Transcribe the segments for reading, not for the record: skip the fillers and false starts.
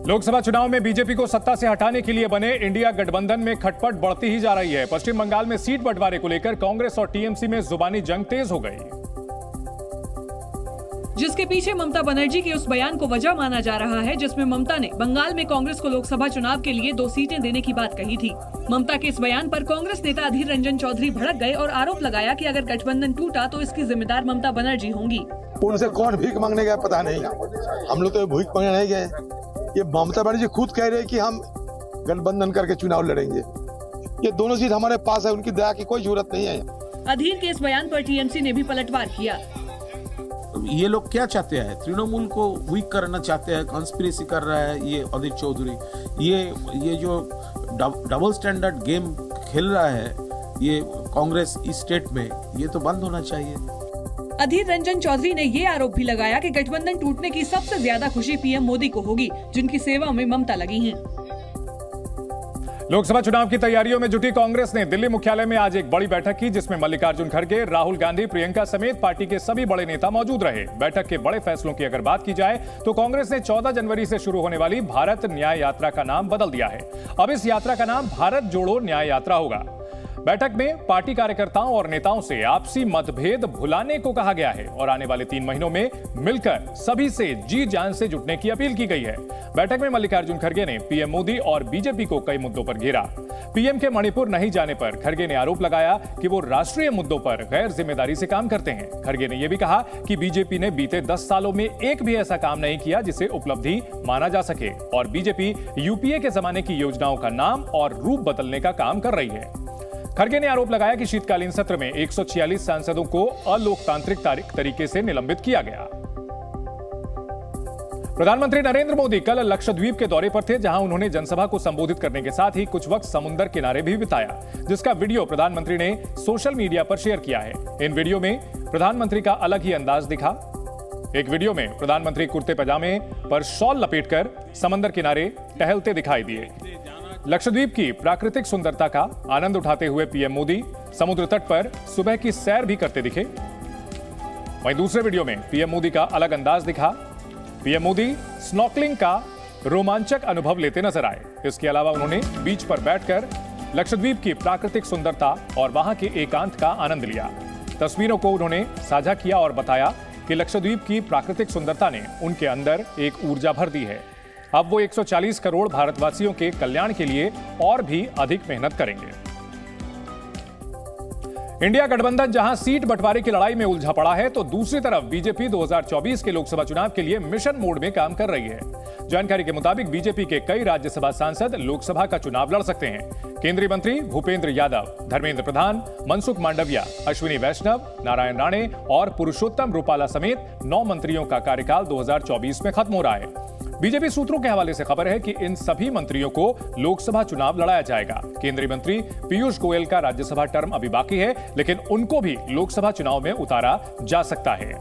लोकसभा चुनाव में बीजेपी को सत्ता से हटाने के लिए बने इंडिया गठबंधन में खटपट बढ़ती ही जा रही है। पश्चिम बंगाल में सीट बंटवारे को लेकर कांग्रेस और टीएमसी में जुबानी जंग तेज हो गई, जिसके पीछे ममता बनर्जी के उस बयान को वजह माना जा रहा है जिसमें ममता ने बंगाल में कांग्रेस को लोकसभा चुनाव के लिए 2 सीटें देने की बात कही थी। ममता के इस बयान पर कांग्रेस नेता अधीर रंजन चौधरी भड़क गए और आरोप लगाया कि अगर गठबंधन टूटा तो इसकी जिम्मेदार ममता बनर्जी होंगी। उनसे कौन भीख मांगने गया पता नहीं, हम लोग तो भीख मांगने नहीं गए। ये ममता बनर्जी खुद कह रहे कि हम गठबंधन करके चुनाव लड़ेंगे। ये दोनों सीट हमारे पास है, उनकी दया की कोई जरूरत नहीं है। अधीर के इस बयान पर टीएमसी ने भी पलटवार किया। ये लोग क्या चाहते हैं? तृणमूल को वीक करना चाहते हैं, कॉन्स्पिरेसी कर रहा है ये अधीर चौधरी। ये जो डबल स्टैंडर्ड गेम खेल रहा है ये कांग्रेस इस स्टेट में, ये तो बंद होना चाहिए। अधीर रंजन चौधरी ने ये आरोप भी लगाया कि गठबंधन टूटने की सबसे ज्यादा खुशी पीएम मोदी को होगी, जिनकी सेवा में ममता लगी हैं। लोकसभा चुनाव की तैयारियों में जुटी कांग्रेस ने दिल्ली मुख्यालय में आज एक बड़ी बैठक की, जिसमें मल्लिकार्जुन खड़गे, राहुल गांधी, प्रियंका समेत पार्टी के सभी बड़े नेता मौजूद रहे। बैठक के बड़े फैसलों की अगर बात की जाए तो कांग्रेस ने 14 जनवरी से शुरू होने वाली भारत न्याय यात्रा का नाम बदल दिया है। अब इस यात्रा का नाम भारत जोड़ो न्याय यात्रा होगा। बैठक में पार्टी कार्यकर्ताओं और नेताओं से आपसी मतभेद भुलाने को कहा गया है और आने वाले 3 महीनों में मिलकर सभी से जी जान से जुटने की अपील की गई है। बैठक में मल्लिकार्जुन खड़गे ने पीएम मोदी और बीजेपी को कई मुद्दों पर घेरा। पीएम के मणिपुर नहीं जाने पर खड़गे ने आरोप लगाया कि वो राष्ट्रीय मुद्दों पर गैर जिम्मेदारी से काम करते हैं। खड़गे ने यह भी कहा कि बीजेपी ने बीते 10 सालों में एक भी ऐसा काम नहीं किया जिसे उपलब्धि माना जा सके और बीजेपी यूपीए के जमाने की योजनाओं का नाम और रूप बदलने का काम कर रही है। खड़गे ने आरोप लगाया कि शीतकालीन सत्र में 146 सांसदों को अलोकतांत्रिक तरीके से निलंबित किया गया। प्रधानमंत्री नरेंद्र मोदी कल लक्षद्वीप के दौरे पर थे, जहां उन्होंने जनसभा को संबोधित करने के साथ ही कुछ वक्त समुद्र किनारे भी बिताया, जिसका वीडियो प्रधानमंत्री ने सोशल मीडिया पर शेयर किया है। इन वीडियो में प्रधानमंत्री का अलग ही अंदाज दिखा। एक वीडियो में प्रधानमंत्री कुर्ते पजामे पर शॉल लपेटकर समंदर किनारे टहलते दिखाई दिए। लक्षद्वीप की प्राकृतिक सुंदरता का आनंद उठाते हुए पीएम मोदी समुद्र तट पर सुबह की सैर भी करते दिखे। वहीं दूसरे वीडियो में पीएम मोदी का अलग अंदाज दिखा। पीएम मोदी स्नॉर्कलिंग का रोमांचक अनुभव लेते नजर आए। इसके अलावा उन्होंने बीच पर बैठकर लक्षद्वीप की प्राकृतिक सुंदरता और वहां के एकांत का आनंद लिया। तस्वीरों को उन्होंने साझा किया और बताया कि लक्षद्वीप की प्राकृतिक सुंदरता ने उनके अंदर एक ऊर्जा भर दी है। अब वो 140 करोड़ भारतवासियों के कल्याण के लिए और भी अधिक मेहनत करेंगे। इंडिया गठबंधन जहां सीट बंटवारे की लड़ाई में उलझा पड़ा है, तो दूसरी तरफ बीजेपी 2024 के लोकसभा चुनाव के लिए मिशन मोड में काम कर रही है। जानकारी के मुताबिक बीजेपी के कई राज्यसभा सांसद लोकसभा का चुनाव लड़ सकते हैं। केंद्रीय मंत्री भूपेंद्र यादव, धर्मेंद्र प्रधान, मनसुख मांडविया, अश्विनी वैष्णव, नारायण राणे और पुरुषोत्तम रूपाला समेत 9 मंत्रियों का कार्यकाल 2024 में खत्म हो रहा है। बीजेपी सूत्रों के हवाले से खबर है कि इन सभी मंत्रियों को लोकसभा चुनाव लड़ाया जाएगा। केंद्रीय मंत्री पीयूष गोयल का राज्यसभा टर्म अभी बाकी है, लेकिन उनको भी लोकसभा चुनाव में उतारा जा सकता है।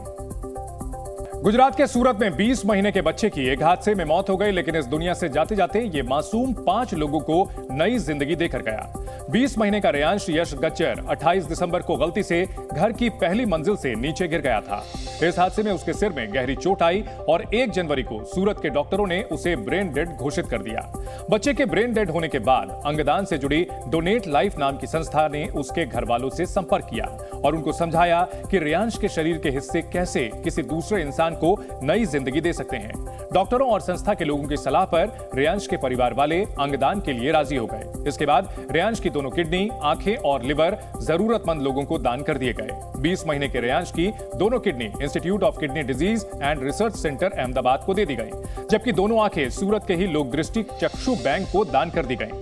गुजरात के सूरत में 20 महीने के बच्चे की एक हादसे में मौत हो गई, लेकिन इस दुनिया से जाते जाते ये मासूम 5 लोगों को नई जिंदगी देकर गया। 20 महीने का रेयांश यश गच्चर 28 दिसंबर को गलती से घर की पहली मंजिल से नीचे गिर गया था। इस हादसे में उसके सिर में गहरी चोट आई और 1 जनवरी को सूरत के डॉक्टरों ने उसे ब्रेन डेड घोषित कर दिया। बच्चे के ब्रेन डेड होने के बाद अंगदान से जुड़ी डोनेट लाइफ नाम की संस्था ने उसके घर वालों से संपर्क किया और उनको समझाया कि रेयांश के शरीर के हिस्से कैसे किसी दूसरे इंसान को नई जिंदगी दे सकते हैं। डॉक्टरों और संस्था के लोगों की सलाह पर रेयांश के परिवार वाले अंगदान के लिए राजी हो गए। इसके बाद रेयांश की दोनों किडनी, आंखें और लिवर जरूरतमंद लोगों को दान कर दिए गए। 20 महीने के रेयांश की दोनों kidney institute of kidney disease and research centre Ahmedabad को दे दी गई, जबकि दोनों आंखें सूरत के ही लोक दृष्टि चक्षु बैंक को दान कर दी गई।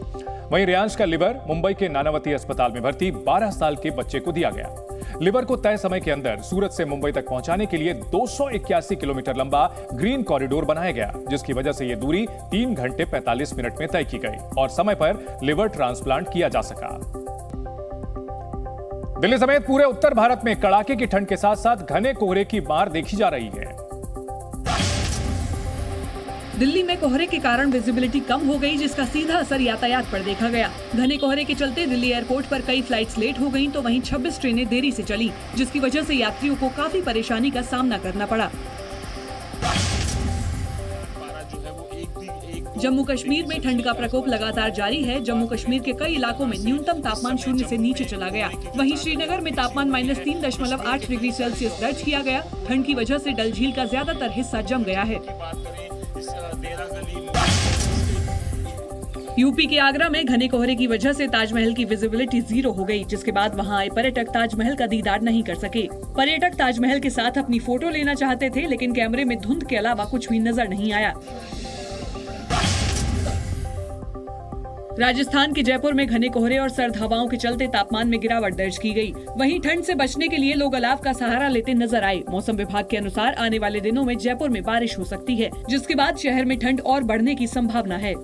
वहीं रेयांश का लिवर मुंबई के नानावती अस्पताल में भर्ती 12 साल के बच्चे को दिया गया। लिवर को तय समय के अंदर सूरत से मुंबई तक पहुंचाने के लिए 281 किलोमीटर लंबा ग्रीन कॉरिडोर बनाया गया, जिसकी वजह से यह दूरी 3 घंटे 45 मिनट में तय की गई और समय पर लिवर ट्रांसप्लांट किया जा सका। दिल्ली समेत पूरे उत्तर भारत में कड़ाके की ठंड के साथ साथ घने कोहरे की मार देखी जा रही है। दिल्ली में कोहरे के कारण विजिबिलिटी कम हो गई, जिसका सीधा असर यातायात पर देखा गया। घने कोहरे के चलते दिल्ली एयरपोर्ट पर कई फ्लाइट्स लेट हो गईं, तो वहीं 26 ट्रेनें देरी से चली, जिसकी वजह से यात्रियों को काफी परेशानी का सामना करना पड़ा। पारा जो है वो एक जम्मू कश्मीर में ठंड का प्रकोप लगातार जारी है। जम्मू कश्मीर के कई इलाकों में न्यूनतम तापमान 0 से नीचे चला गया। वहीं श्रीनगर में तापमान -3.8 डिग्री सेल्सियस दर्ज किया गया। ठंड की वजह से डल झील का ज्यादातर हिस्सा जम गया है। यूपी के आगरा में घने कोहरे की वजह से ताजमहल की विजिबिलिटी 0 हो गई, जिसके बाद वहां आए पर्यटक ताजमहल का दीदार नहीं कर सके। पर्यटक ताजमहल के साथ अपनी फोटो लेना चाहते थे, लेकिन कैमरे में धुंध के अलावा कुछ भी नजर नहीं आया। राजस्थान के जयपुर में घने कोहरे और सर्द हवाओं के चलते तापमान में गिरावट दर्ज की गई। वहीं ठंड से बचने के लिए लोग अलाव का सहारा लेते नजर आए। मौसम विभाग के अनुसार आने वाले दिनों में जयपुर में बारिश हो सकती है, जिसके बाद शहर में ठंड और बढ़ने की संभावना है।